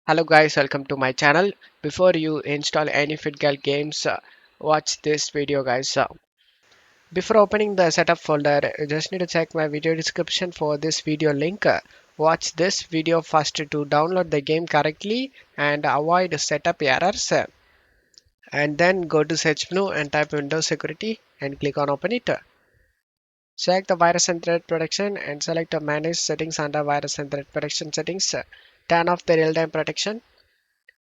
Hello guys, welcome to my channel. Before you install any FitGirl games, watch this video guys. Before opening the setup folder, you just need to check my video description for this video link. Watch this video first to download the game correctly and avoid setup errors. And then go to search menu and type Windows Security and click on open it. Select the virus and threat protection and select the manage settings under virus and threat protection settings. Turn off the real-time protection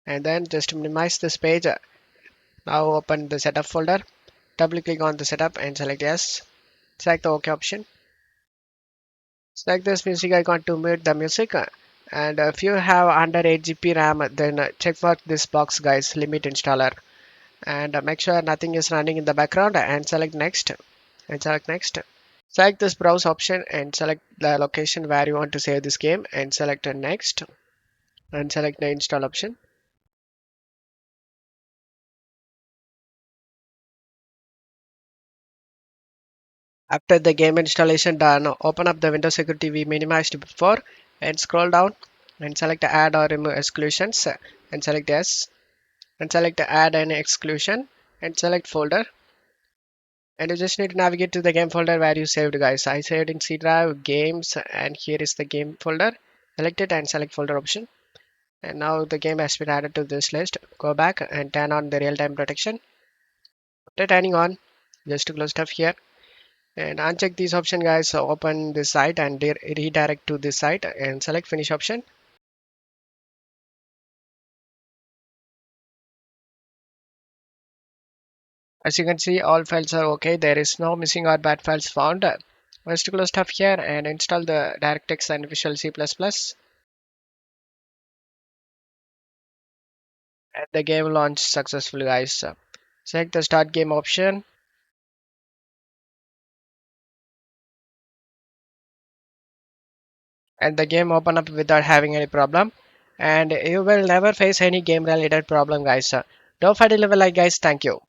and then just minimize this page. Now open the setup folder, double click on the setup and select yes. Select the OK option. Select this music icon to mute the music. And if you have under 8 GB RAM, then check for this box guys, limit installer. And make sure nothing is running in the background and select next. And select next. Select this browse option and select the location where you want to save this game and select next. And select the install option. After the game installation done, open up the Windows security we minimized before and scroll down and select add or remove exclusions and select yes and select add an exclusion and select folder, and you just need to navigate to the game folder where you saved guys. I saved in C drive games and here is the game folder. Select it and select folder option, and now the game has been added to this list. Go back and turn on the real-time protection. After turning on, just to close stuff here and uncheck this option guys. So open this site and redirect to this site and select finish option. As you can see, all files are okay. There is no missing or bad files found. Let's to close stuff here and install the DirectX and Visual C++, and the game launched successfully guys. Select the start game option and the game open up without having any problem, and you will never face any game related problem guys. Don't forget to leave a like guys. Thank you.